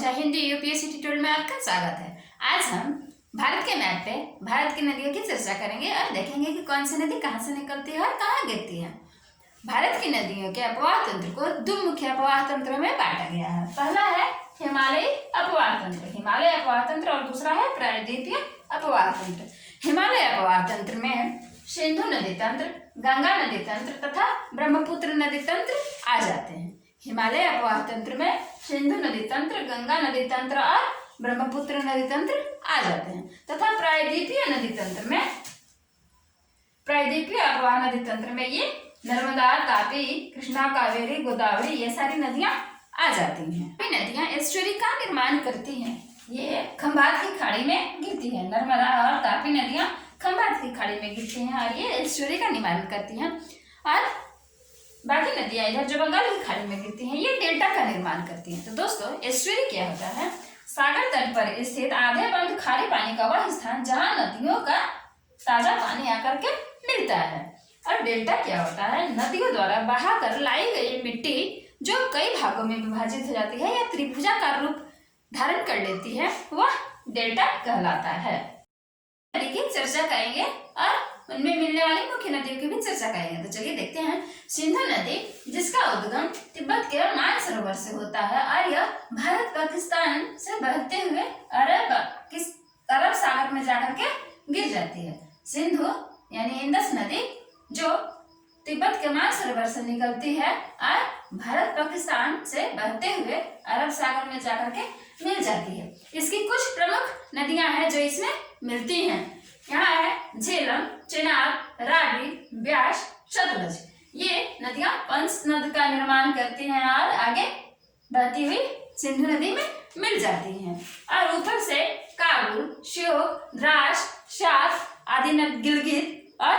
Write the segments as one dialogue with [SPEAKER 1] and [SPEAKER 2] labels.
[SPEAKER 1] जय Hind UPSC tutorial में आपका स्वागत है। आज हम भारत के मैप पे भारत की नदियों की चर्चा करेंगे और देखेंगे कि कौन सी नदी कहाँ से निकलती है और कहाँ गिरती है। भारत की नदियों के अपवाह तंत्र को दो मुख्य अपवाह तंत्रों में बांटा गया है। पहला है हिमालयी अपवाह तंत्र, हिमालय अपवाह तंत्र, और दूसरा है प्रायद्वीपीय अपवाह तंत्र। हिमालय अपवाह तंत्र में सिंधु नदी तंत्र, गंगा नदी तंत्र तथा ब्रह्मपुत्र नदी तंत्र आ जाते हैं। हिमालय अपवाह तंत्र में सिंधु नदी तंत्र, गंगा नदी तंत्र और ब्रह्मपुत्र नदी तंत्र आ जाते हैं तथा प्रायद्वीपीय नदी तंत्र में, प्रायद्वीपीय अपवाह नदी तंत्र में ये नर्मदा, तापी, कृष्णा, कावेरी, गोदावरी ये सारी नदियां आ जाती हैं। ये नदियां एस्चुरी का निर्माण करती हैं। ये खंभात की खाड़ी में गिरती है। नर्मदा और तापी नदियां खंभात की खाड़ी में गिरती हैं और ये एस्चुरी का निर्माण करती हैं, और बाकी नदियां इधर जो बंगाल की खाड़ी में गिरती हैं ये डेल्टा का निर्माण करती हैं। तो दोस्तों, एस्चुरी क्या होता है? सागर तट पर स्थित आधे बंद खारे पानी का वह स्थान जहां नदियों का ताजा पानी आकर के मिलता है। और डेल्टा क्या होता है? नदियों द्वारा बहा कर लाई गई मिट्टी जो कई भागों में विभाजित हो जाती है या त्रिभुजाकार रूप धारण कर लेती है, वह डेल्टा कहलाता है। नदी की चर्चा करेंगे और उनमें मिलने वाली मुख्य नदियों की भी चर्चा करेंगे। तो चलिए देखते हैं। सिंधु नदी, जिसका उद्गम तिब्बत के मानसरोवर से होता है और यह भारत पाकिस्तान से बहते हुए अरब सागर में जाकर के गिर जाती है। सिंधु यानी इंदस नदी जो तिब्बत के मानसरोवर से निकलती है और भारत पाकिस्तान से बहते हुए अरब सागर में जाकर के मिल जाती है। इसकी कुछ प्रमुख नदियां हैं जो इसमें मिलती हैं। यहाँ है झेलम, चेनाब, रावी, ब्यास, सतलज। ये नदियां पंच नद का निर्माण करती हैं और आगे बहती हुई सिंधु नदी में मिल जाती हैं। और ऊपर से काबुल, श्योक, द्रास, शास आदि गिलगित और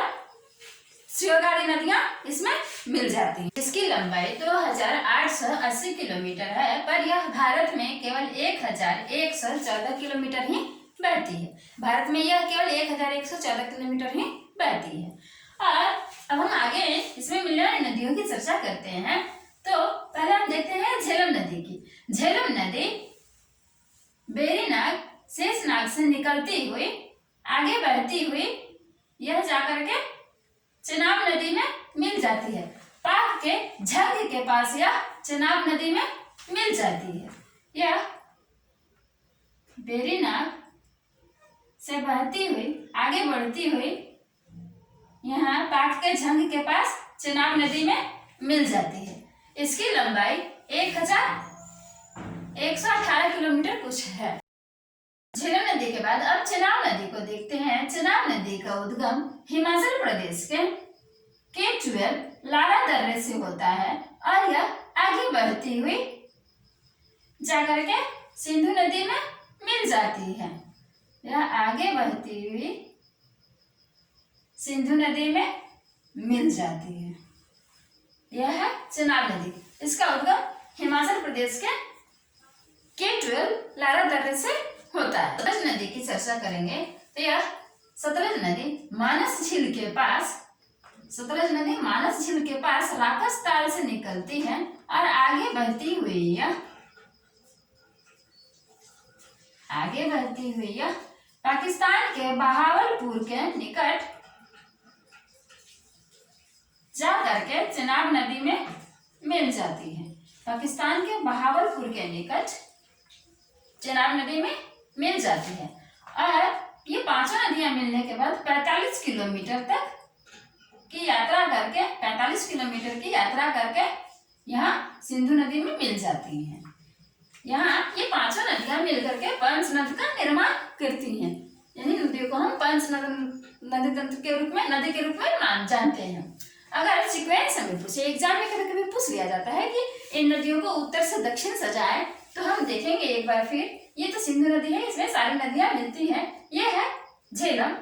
[SPEAKER 1] श्योक आदि नदियां इसमें मिल जाती हैं। इसकी लंबाई 2880 किलोमीटर है, पर यह भारत में केवल 1114 किलोमीटर ही बहती है। भारत में यह केवल 1114 किलोमीटर ही बहती है। और अब हम आगे इसमें मिलने वाली नदियों की चर्चा करते हैं। तो पहले हम देखते हैं झेलम नदी की। झेलम नदी बेरीनाग, शेषनाग से निकलती हुई आगे बहती हुई यह जाकर के चेनाब नदी में मिल जाती है। पाक के झंग के पास यह चेनाब नदी में मिल जाती है। यह बेरीनाग से बहती हुई आगे बढ़ती हुई यहाँ पाक के झंग के पास चेनाब नदी में मिल जाती है। इसकी लंबाई 1118 किलोमीटर कुछ है। झेलम नदी के बाद अब चेनाब नदी को देखते हैं। चेनाब नदी का उद्गम हिमाचल प्रदेश के K12 लारा दर्रे से होता है और यह आगे बढ़ती हुई जाकर के सिंधु नदी में मिल जाती है। यह आगे बढ़ती हुई सिंधु नदी में मिल जाती है। यह है चेनाब नदी। इसका उद्गम हिमाचल प्रदेश के K12 लारा दर्रे से होता है। सतलज नदी की चर्चा करेंगे। तो यह सतलज नदी मानस झील के पास, सतलज नदी मानस झील के पास राकस ताल से निकलती है और आगे बढ़ती हुई यह पाकिस्तान के बहावलपुर के निकट जा करके चेनाब नदी में मिल जाती है। पाकिस्तान के बहावलपुर के निकट चेनाब नदी में मिल जाती है। और ये पांचों नदियां मिलने के बाद 45 किलोमीटर तक की यात्रा करके, 45 किलोमीटर की यात्रा करके यहाँ सिंधु नदी में मिल जाती हैं। यहाँ ये पांचों नदियां मिलकर के पंच नद का निर्माण करती हैं। यानी नदियों को हम पंच नदी तंत्र के रूप में, नदी के रूप में जानते हैं। अगर सीक्वेंस हमें पूछे, एग्जाम में कभी कभी पूछ लिया जाता है कि इन नदियों को उत्तर से दक्षिण सजाए, तो हम देखेंगे एक बार फिर। ये तो सिंधु नदी है, इसमें सारी नदियां मिलती हैं। ये है झेलम,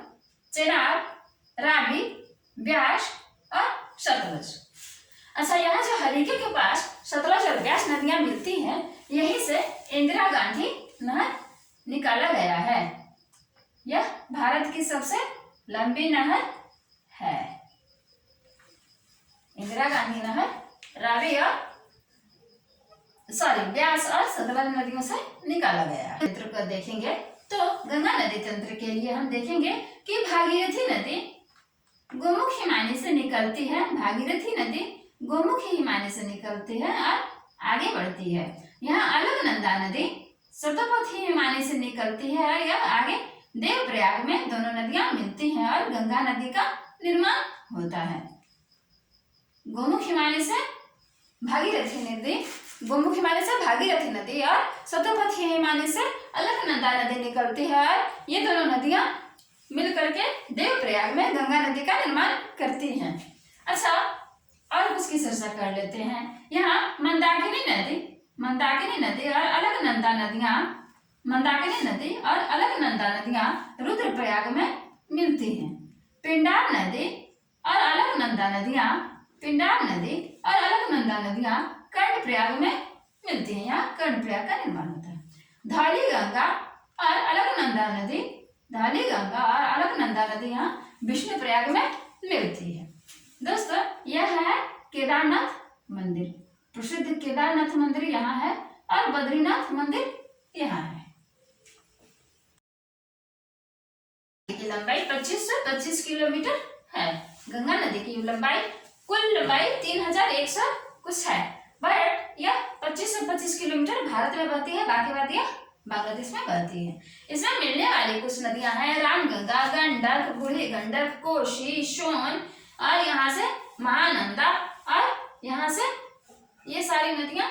[SPEAKER 1] चेनाब, रावी, ब्यास और सतलज। अच्छा, यहाँ जो हरिके के पास सतलज और ब्यास नदियां मिलती हैं, यहीं से इंदिरा गांधी नहर निकाला गया है। यह भारत की सबसे लंबी नहर है। इंदिरा गांधी नहर रावी और व्यास और सतलज नदियों से निकाला गया। तंत्र को देखेंगे तो गंगा नदी तंत्र के लिए हम देखेंगे कि भागीरथी नदी गोमुख हिमानी से निकलती है। भागीरथी नदी गोमुख हिमानी से निकलती है और आगे बढ़ती है। यहाँ अलकनंदा नदी सतपथी हिमानी से निकलती है और यह आगे देवप्रयाग में दोनों नदियां मिलती हैं और गंगा नदी का निर्माण होता है। गोमुख हिमानी से भागीरथी नदी, गोमुख हिमानी से भागीरथी नदी और सतपथी हिमानी से अलकनंदा नदी निकलती है और ये दोनों नदियां मिलकर के देवप्रयाग में गंगा नदी का निर्माण करती हैं। अच्छा, और उसकी चर्चा कर लेते हैं। यहाँ मंदाकिनी नदी और अलकनंदा नदियां, मंदाकिनी नदी और अलकनंदा नदियां रुद्रप्रयाग में मिलती हैं। पिंडार नदी और अलकनंदा नदियां कर्णप्रयाग में मिलती हैं। यहाँ कर्णप्रयाग का निर्माण होता है। धौली गंगा और अलकनंदा नदियां विष्णुप्रयाग में मिलती है। दोस्तों, यह है केदारनाथ मंदिर। प्रसिद्ध केदारनाथ मंदिर यहाँ है और बद्रीनाथ मंदिर यहाँ है। की लंबाई 25 से 25 किलोमीटर है। गंगा नदी की लंबाई, कुल लंबाई 3100 कुछ है, बट यह 25 से 25 किलोमीटर भारत में बहती है, बाकी वादियां बांग्लादेश में बहती है। इसमें मिलने वाली कुछ नदियां हैं रामगंगा, गंडक, बूढ़ी गंडक, कोशी, सोन और यहाँ से महानंदा और यहाँ से ये सारी नदियां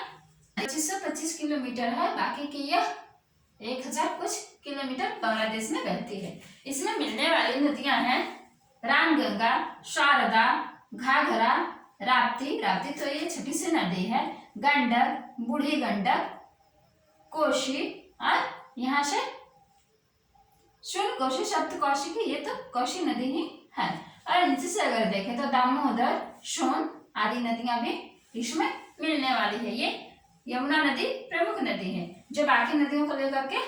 [SPEAKER 1] 25 से 25 किलोमीटर है, बाकी की यह 1000 कुछ किलोमीटर बांग्लादेश में बहती है। इसमें मिलने वाली नदियां हैं रामगंगा, शारदा, घाघरा, राप्ती तो ये छोटी सी नदी है, गंडक, बूढ़ी गंडक, कोशी और यहाँ से कोशी, सप्तकोशी की ये तो कोशी नदी ही है। और नीचे से अगर देखें तो दामोदर, सोन आदि नदियां भी इसमें मिलने वाली है। ये यमुना नदी प्रमुख नदी है जो बाकी नदियों को लेकर के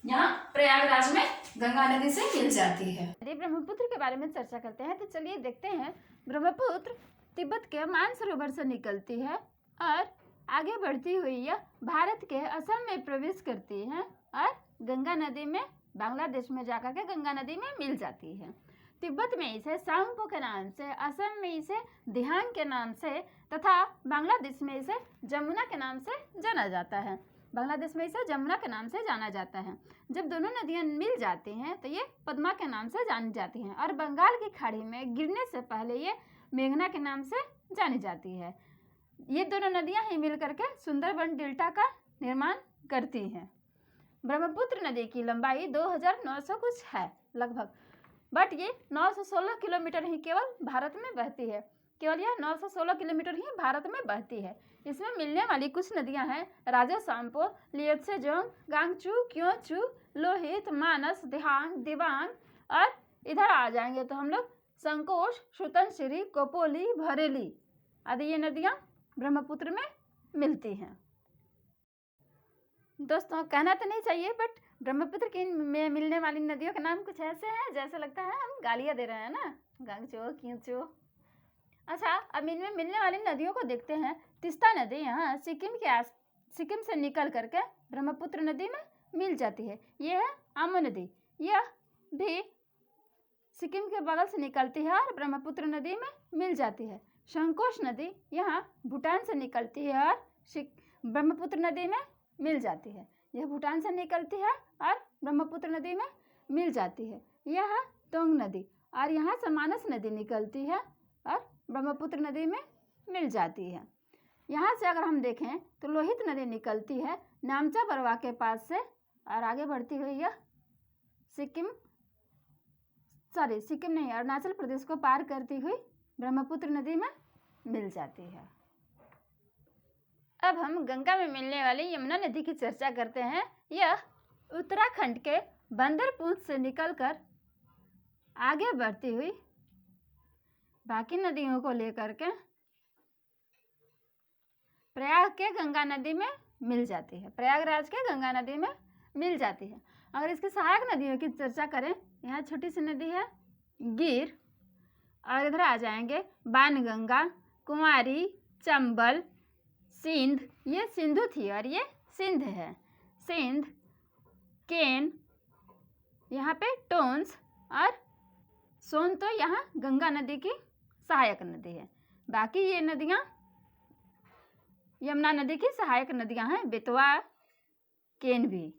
[SPEAKER 1] यहाँ प्रयागराज में गंगा नदी से मिल जाती है। यदि ब्रह्मपुत्र के बारे में चर्चा करते हैं तो चलिए देखते हैं। ब्रह्मपुत्र तिब्बत के मानसरोवर से निकलती है और आगे बढ़ती हुई यह भारत के असम में प्रवेश करती है और गंगा नदी में, बांग्लादेश में जाकर के गंगा नदी में मिल जाती है। तिब्बत में इसे सांगपो के नाम से, असम में इसे दिहांग के नाम से तथा बांग्लादेश में इसे जमुना के नाम से जाना जाता है। बांग्लादेश में इसे जमुना के नाम से जाना जाता है। जब दोनों नदियां मिल जाती हैं तो ये पद्मा के नाम से जानी जाती हैं और बंगाल की खाड़ी में गिरने से पहले ये मेघना के नाम से जानी जाती है। ये दोनों नदियां ही मिलकर के सुंदरबन डेल्टा का निर्माण करती हैं। ब्रह्मपुत्र नदी की लंबाई 2900 कुछ है लगभग, बट ये 916 किलोमीटर ही केवल भारत में बहती है। केवल यह 916 किलोमीटर ही भारत में बहती है। इसमें मिलने वाली कुछ नदियां हैं राजा सांपो, लियत्सेजोंग, गांगचू, क्योंचू, लोहित, मानस, दिहांग, दिबांग और इधर आ जाएंगे तो हम लोग संकोश, सुतनसिरी, कोपोली, भरेली आदि ये नदियां ब्रह्मपुत्र में मिलती हैं। दोस्तों, कहना तो नहीं चाहिए बट ब्रह्मपुत्र की में मिलने वाली नदियों के नाम कुछ ऐसे हैं जैसे लगता है हम गालियाँ दे रहे हैं ना, गांगचो, क्योंचो। अच्छा, अब इनमें मिलने वाली नदियों को देखते हैं। तीस्ता नदी यहाँ सिक्किम से निकल करके ब्रह्मपुत्र नदी में मिल जाती है। ये है आमो नदी, यह भी सिक्किम के बगल से निकलती है और ब्रह्मपुत्र नदी में मिल जाती है। संकोश नदी यहाँ भूटान से निकलती है और ब्रह्मपुत्र नदी में मिल जाती है। यह भूटान से निकलती है और ब्रह्मपुत्र नदी में मिल जाती है। यह है तोंग नदी और यहाँ से मानस नदी निकलती है और ब्रह्मपुत्र नदी में मिल जाती है। यहाँ से अगर हम देखें तो लोहित नदी निकलती है नामचा बरवा के पास से और आगे बढ़ती हुई यह सिक्किम नहीं, अरुणाचल प्रदेश को पार करती हुई ब्रह्मपुत्र नदी में मिल जाती है। अब हम गंगा में मिलने वाली यमुना नदी की चर्चा करते हैं। यह उत्तराखंड के बंदरपूंछ से निकलकर आगे बढ़ती हुई बाकी नदियों को लेकर के प्रयाग के गंगा नदी में मिल जाती है, प्रयागराज के गंगा नदी में मिल जाती है। अगर इसकी सहायक नदियों की चर्चा करें, यहाँ छोटी सी नदी है गिर और इधर आ जाएंगे बाणगंगा, कुंवारी, चंबल, सिंध, ये सिंधु थी और ये सिंध है। सिंध, केन, यहाँ पे टोंस और सोन तो यहाँ गंगा नदी की सहायक नदी है। बाकी ये नदियाँ यमुना नदी की सहायक नदियाँ हैं, बेतवा, केन भी।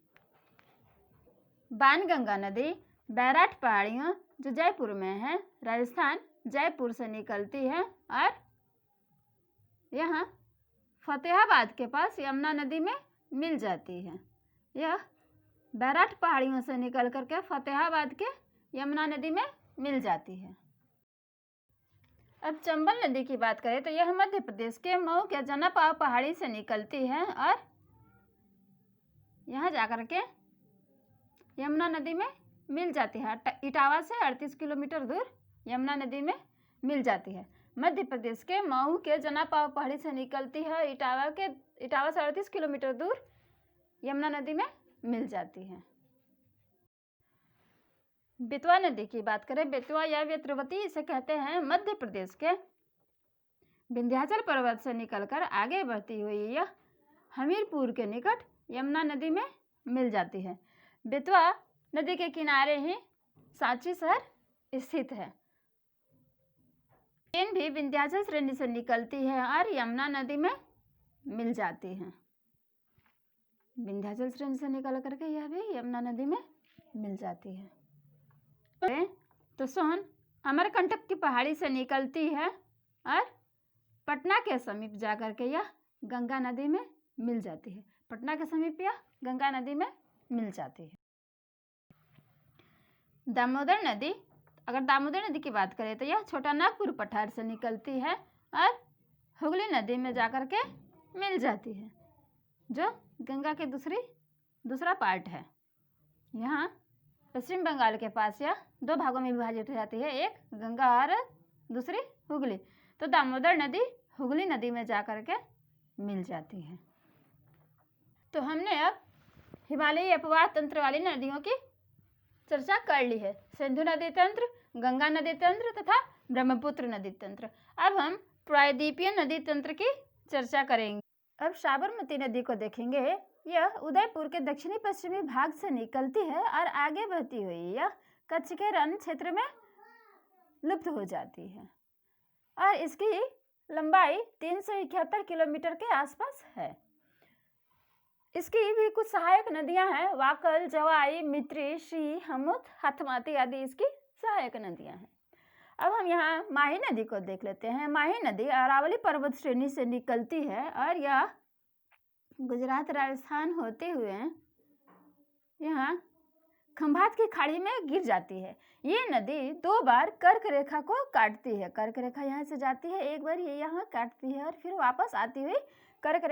[SPEAKER 1] बाणगंगा नदी बैराट पहाड़ियों जो जयपुर में है, राजस्थान, जयपुर से निकलती है और यहाँ फतेहाबाद के पास यमुना नदी में मिल जाती है। यह बैराट पहाड़ियों से निकल करके फतेहाबाद के यमुना नदी में मिल जाती है। अब चंबल नदी की बात करें तो यह मध्य प्रदेश के मऊ के जनापाव पहाड़ी से निकलती है और यहाँ जाकर के यमुना नदी में मिल जाती है। इटावा से 38 किलोमीटर दूर यमुना नदी में मिल जाती है। मध्य प्रदेश के मऊ के जनापाव पहाड़ी से निकलती है, इटावा से 38 किलोमीटर दूर यमुना नदी में मिल जाती है। बेतवा नदी की बात करें, बेतवा या वेत्रवती इसे कहते हैं, मध्य प्रदेश के विंध्याचल पर्वत से निकलकर आगे बढ़ती हुई यह हमीरपुर के निकट यमुना नदी में मिल जाती है। बेतवा नदी के किनारे ही सांची शहर स्थित है। केन भी विंध्याचल श्रेणी से निकलती है और यमुना नदी में मिल जाती है। विंध्याचल श्रेणी से निकल करके यह भी यमुना नदी में मिल जाती है। तो सोन अमरकंटक की पहाड़ी से निकलती है और पटना के समीप जाकर के यह गंगा नदी में मिल जाती है। पटना के समीप यह गंगा नदी में मिल जाती है। दामोदर नदी, अगर दामोदर नदी की बात करें तो यह छोटा नागपुर पठार से निकलती है और हुगली नदी में जाकर के मिल जाती है, जो गंगा के दूसरा पार्ट है। यहाँ पश्चिम बंगाल के पास यह दो भागों में विभाजित हो जाती है, एक गंगा और दूसरी हुगली। तो दामोदर नदी हुगली नदी में जाकर के मिल जाती है। तो हमने अब हिमालयी अपवाह तंत्र वाली नदियों की चर्चा कर ली है, सिंधु नदी तंत्र, गंगा नदी तंत्र तथा ब्रह्मपुत्र नदी तंत्र। अब हम प्रायद्वीपीय नदी तंत्र की चर्चा करेंगे। अब साबरमती नदी को देखेंगे। यह उदयपुर के दक्षिणी पश्चिमी भाग से निकलती है और आगे बहती हुई यह कच्छ के रण क्षेत्र में लुप्त हो जाती है और इसकी लंबाई 371 किलोमीटर के आसपास है। इसकी भी कुछ सहायक नदियां हैं, वाकल, जवाई, मित्री, शी, हमुत, हथमाती आदि इसकी सहायक नदियां हैं। अब हम यहाँ माही नदी को देख लेते हैं। माही नदी अरावली पर्वत श्रेणी से निकलती है और यह गुजरात, राजस्थान होते हुए यहाँ खंभात की खाड़ी में गिर जाती है। ये नदी 2 बार कर्क रेखा को काटती है। कर्क रेखा यहाँ से जाती है, एक बार ये यहाँ काटती है और फिर वापस आती हुई कर्क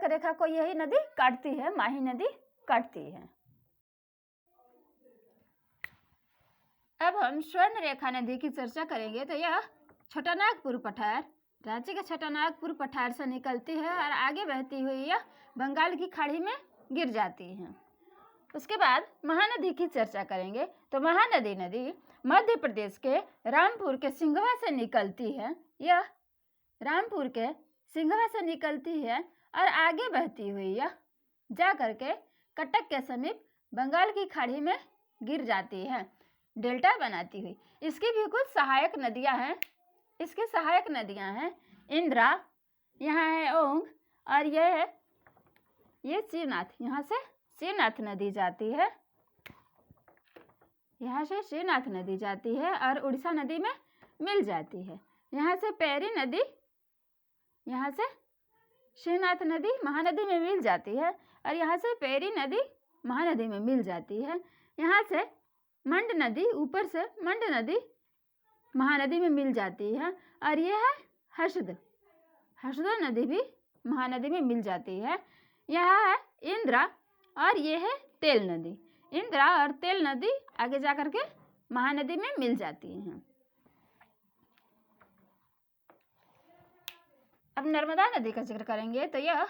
[SPEAKER 1] रेखा को यही नदी काटती है, माही नदी काटती है। अब हम स्वर्ण रेखा नदी की चर्चा करेंगे। तो यह छोटा नागपुर पठार, रांची के छोटा नागपुर पठार से निकलती है और आगे बहती हुई यह बंगाल की खाड़ी में गिर जाती है। उसके बाद महानदी की चर्चा करेंगे। तो महानदी नदी मध्य प्रदेश के रामपुर के सिंघवा से निकलती है। यह रामपुर के सिंघवा से निकलती है और आगे बहती हुई यह जा करके कटक के समीप बंगाल की खाड़ी में गिर जाती है, डेल्टा बनाती हुई। इसकी भी कुछ सहायक नदियां हैं। इसकी सहायक नदियां हैं इंदिरा, यहाँ है ओंग और ये शिवनाथ। यहाँ से शिवनाथ नदी जाती है, यहाँ से शिवनाथ नदी जाती है और उड़ीसा नदी में मिल जाती है। यहाँ से पैरी नदी, यहाँ से शिवनाथ नदी महानदी में मिल जाती है और यहाँ से पैरी नदी महानदी में मिल जाती है। यहाँ से मंड नदी, ऊपर से मंड नदी महानदी में मिल जाती है और ये है हसद नदी भी महानदी में मिल जाती है। यहाँ है इंदिरा और ये है तेल नदी। इंदिरा और तेल नदी आगे जाकर के महानदी में मिल जाती हैं। अब नर्मदा नदी का जिक्र करेंगे। तो यह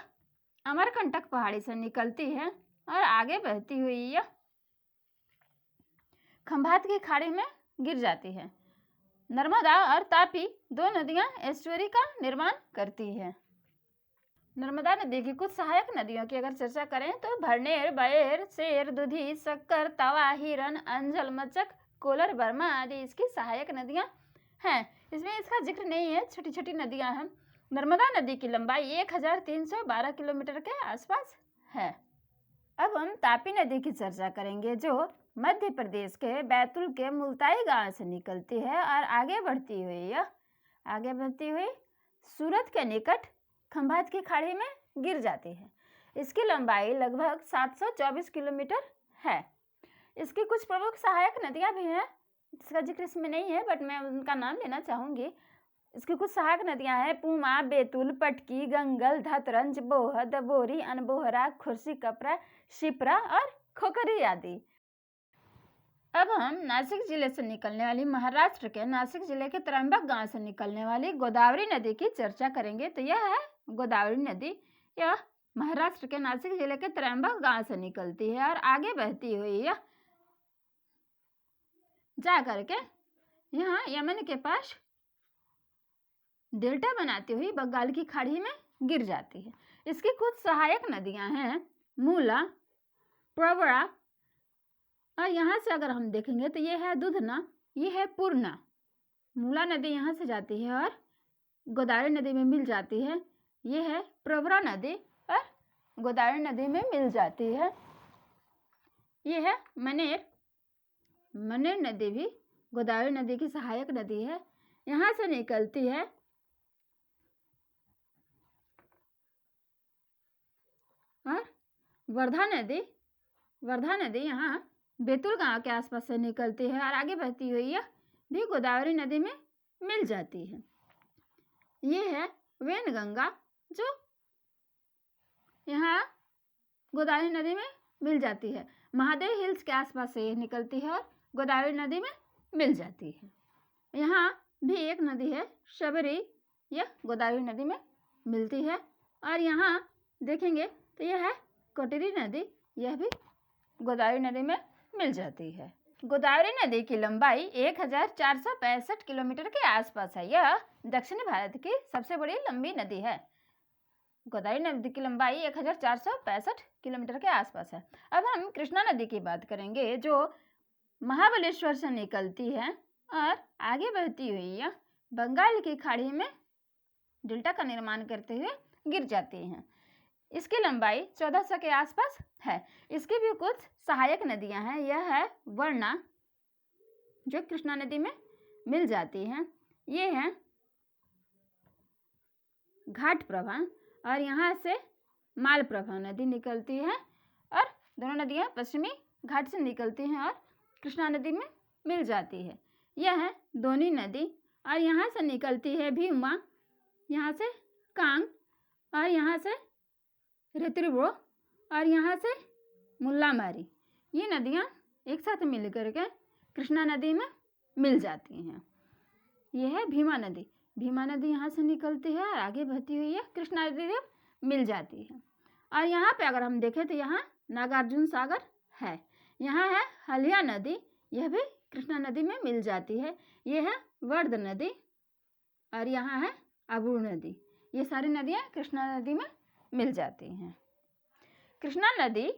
[SPEAKER 1] अमरकंटक पहाड़ी से निकलती है और आगे बहती हुई यह खंभात की खाड़ी में गिर जाती है। नर्मदा और तापी 2 नदियां एस्चुअरी का निर्माण करती है। नर्मदा नदी की कुछ सहायक नदियों की अगर चर्चा करें तो भरनेर, बयर, सेर, दुधी, शक्कर, तवा, हिरन, अंजल, मचक, कोलर, बर्मा आदि इसकी सहायक नदियां हैं। इसमें इसका जिक्र नहीं है, छोटी छोटी नदियां हैं। नर्मदा नदी की लंबाई 1312 किलोमीटर के आसपास है। अब हम तापी नदी की चर्चा करेंगे, जो मध्य प्रदेश के बैतूल के मुल्ताई गांव से निकलती है और आगे बढ़ती हुई सूरत के निकट खंभात की खाड़ी में गिर जाती है। इसकी लंबाई लगभग 724 किलोमीटर है। इसकी कुछ प्रमुख सहायक नदियां भी हैं, जिसका जिक्र इसमें नहीं है, बट मैं उनका नाम लेना चाहूँगी। इसकी कुछ सहायक नदियां हैं पूमा, बैतूल, पटकी, गंगल, धतरंज, बोहद, बोरी, अनबोहरा, खुर्सी, कपरा, शिप्रा और खोखरी आदि। अब हम नासिक जिले से निकलने वाली, महाराष्ट्र के नासिक जिले के त्रंबक गांव से निकलने वाली गोदावरी नदी की चर्चा करेंगे। तो यह है गोदावरी नदी। यह महाराष्ट्र के नासिक जिले के त्रंबक गांव से निकलती है और आगे बहती हुई यह जा करके यहाँ यमन के पास डेल्टा बनाती हुई बंगाल की खाड़ी में गिर जाती है। इसकी कुछ सहायक नदियां हैं मूला, प्रवरा, और यहाँ से अगर हम देखेंगे तो ये है दुधना, ये है पूर्णा। मूला नदी यहाँ से जाती है और गोदावरी नदी में मिल जाती है। ये है प्रवरा नदी और गोदावरी नदी में मिल जाती है। ये है मनेर नदी भी गोदावरी नदी की सहायक नदी है। यहाँ से निकलती है और वर्धा नदी यहाँ बैतूल गांव के आसपास से निकलती है और आगे बहती हुई यह भी गोदावरी नदी में मिल जाती है। ये है वैनगंगा, जो यहाँ गोदावरी नदी में मिल जाती है। महादेव हिल्स के आसपास से निकलती है और गोदावरी नदी में मिल जाती है। यहाँ भी एक नदी है शबरी, यह गोदावरी नदी में मिलती है। और यहाँ देखेंगे तो यह है कोटरी नदी, यह भी गोदावरी नदी में मिल जाती है। गोदावरी नदी की लंबाई 1465 किलोमीटर के आसपास है। यह दक्षिण भारत की सबसे बड़ी लंबी नदी है। गोदावरी नदी की लंबाई 1465 किलोमीटर के आसपास है। अब हम कृष्णा नदी की बात करेंगे, जो महाबलेश्वर से निकलती है और आगे बहती हुई यह बंगाल की खाड़ी में डेल्टा का निर्माण करते हुए गिर जाती हैं। इसकी लंबाई 1400 के आसपास है। इसकी भी कुछ सहायक नदियां हैं। यह है वर्णा, जो कृष्णा नदी में मिल जाती हैं। ये है घाटप्रभा और यहाँ से मालप्रभा नदी निकलती है और दोनों नदियां पश्चिमी घाट से निकलती हैं और कृष्णा नदी में मिल जाती है। यह है दोनी नदी और यहाँ से निकलती है भीमा, यहाँ से कांग और यहाँ से रेत्रिब्रो और यहाँ से मुल्लामारी। ये नदियाँ एक साथ मिल करके कृष्णा नदी में मिल जाती हैं। यह है भीमा नदी यहाँ से निकलती है और आगे बहती हुई है कृष्णा नदी में मिल जाती है। और यहाँ पे अगर हम देखें तो यहाँ नागार्जुन सागर है। यहाँ है हलिया नदी, यह भी कृष्णा नदी में मिल जाती है। यह है वर्ध नदी और यहाँ है अबूर नदी। ये सारी नदियाँ कृष्णा नदी में मिल जाती हैं। कृष्णा नदी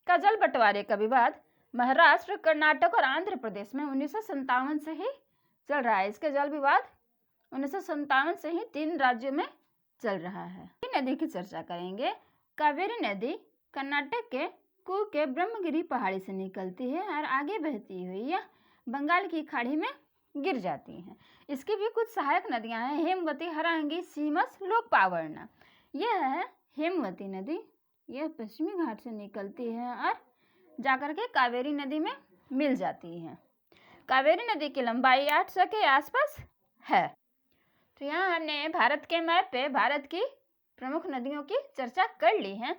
[SPEAKER 1] का जल बंटवारे का विवाद महाराष्ट्र, कर्नाटक और आंध्र प्रदेश में 1957 से ही चल रहा है। इसके जल विवाद 1957 से ही 3 राज्यों में चल रहा है। नदी की चर्चा करेंगे। कावेरी नदी कर्नाटक के कूर्ग के ब्रह्मगिरी पहाड़ी से निकलती है और आगे बहती हुई यह बंगाल की खाड़ी में गिर जाती हैं। इसकी भी कुछ सहायक नदियां हैं हेमवती, हरांगी, सीमस, लोकपावरना। यह है हेमवती नदी, यह पश्चिमी घाट से निकलती है और जाकर के कावेरी नदी में मिल जाती है। कावेरी नदी की लंबाई 800 के आसपास है। तो यहाँ हमने भारत के मैप पे भारत की प्रमुख नदियों की चर्चा कर ली है।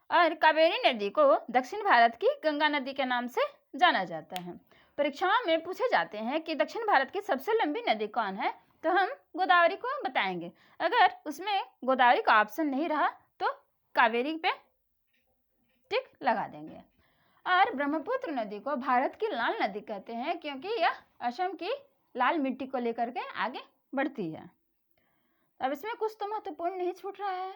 [SPEAKER 1] और कावेरी नदी को दक्षिण भारत की गंगा नदी के नाम से जाना जाता है। परीक्षाओं में पूछे जाते हैं कि दक्षिण भारत की सबसे लंबी नदी कौन है, तो हम गोदावरी को बताएंगे। अगर उसमें गोदावरी का ऑप्शन नहीं रहा तो कावेरी पे टिक लगा देंगे। और ब्रह्मपुत्र नदी को भारत की लाल नदी कहते हैं, क्योंकि यह असम की लाल मिट्टी को लेकर के आगे बढ़ती है। अब इसमें कुछ तो महत्वपूर्ण नहीं छूट रहा है।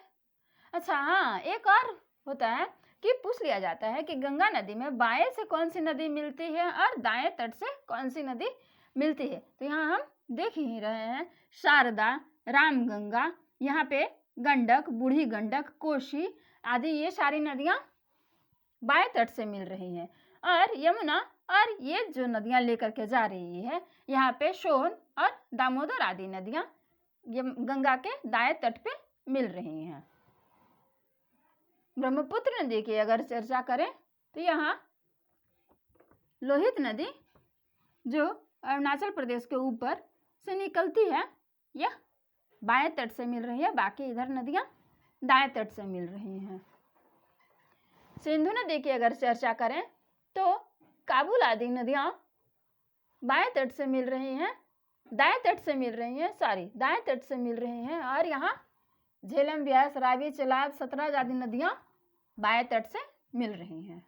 [SPEAKER 1] अच्छा हाँ, एक और होता है कि पूछ लिया जाता है कि गंगा नदी में बाएं से कौन सी नदी मिलती है और दाएं तट से कौन सी नदी मिलती है। तो यहाँ हम देख ही रहे हैं, शारदा, रामगंगा, यहाँ पे गंडक, बूढ़ी गंडक, कोसी आदि ये सारी नदियाँ बाएं तट से मिल रही हैं। और यमुना और ये जो नदियाँ लेकर के जा रही है, यहाँ पे सोन और दामोदर आदि नदियाँ ये गंगा के दाएं तट पे मिल रही हैं। ब्रह्मपुत्र नदी की अगर चर्चा करें तो यहाँ लोहित नदी जो अरुणाचल प्रदेश के ऊपर से निकलती है, यह बाएं तट से मिल रही है, बाकी इधर नदियाँ दाएं तट से मिल रही हैं। सिंधु नदी की अगर चर्चा करें तो काबुल आदि नदियाँ बाएं तट से मिल रही हैं, दाएं तट से मिल रही हैं, दाएं तट से मिल रही हैं। और यहाँ झेलम, ब्यास, रावी, चेनाब, सतलज आदि नदियाँ बाएं तट से मिल रही हैं।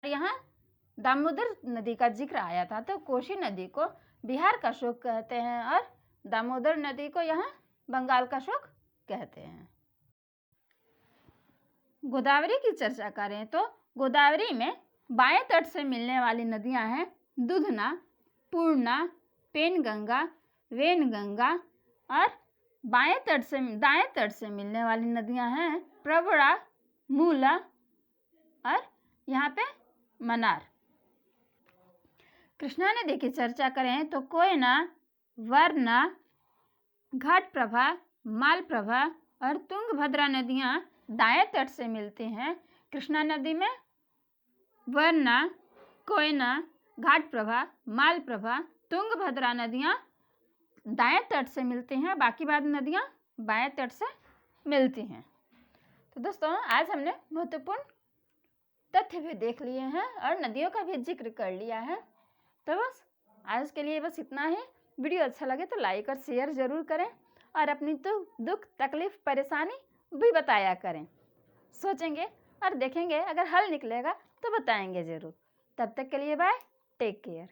[SPEAKER 1] यहाँ दामोदर नदी का जिक्र आया था, तो कोसी नदी को बिहार का शोक कहते हैं और दामोदर नदी को यहाँ बंगाल का शोक कहते हैं। गोदावरी की चर्चा करें तो गोदावरी में बाएं तट से मिलने वाली नदियां हैं दुधना, पूर्णा, पेनगंगा, वेनगंगा। और दाएं तट से मिलने वाली नदियां हैं प्रवरा, मूला और यहाँ पे मनार। कृष्णा नदी की चर्चा करें तो कोयना, वरना, घाटप्रभा, मालप्रभा और तुंगभद्रा नदियाँ दाएं तट से मिलती हैं। कृष्णा नदी में वरना, कोयना, घाटप्रभा, मालप्रभा, तुंगभद्रा नदियाँ दाएं तट से मिलती हैं, बाकी बाद नदियाँ बाएं तट से मिलती हैं। तो दोस्तों आज हमने महत्वपूर्ण तथ्य भी देख लिए हैं और नदियों का भी जिक्र कर लिया है। तो बस आज के लिए बस इतना ही। वीडियो अच्छा लगे तो लाइक और शेयर ज़रूर करें और अपनी दुख, तकलीफ, परेशानी भी बताया करें। सोचेंगे और देखेंगे, अगर हल निकलेगा तो बताएंगे ज़रूर। तब तक के लिए बाय, टेक केयर।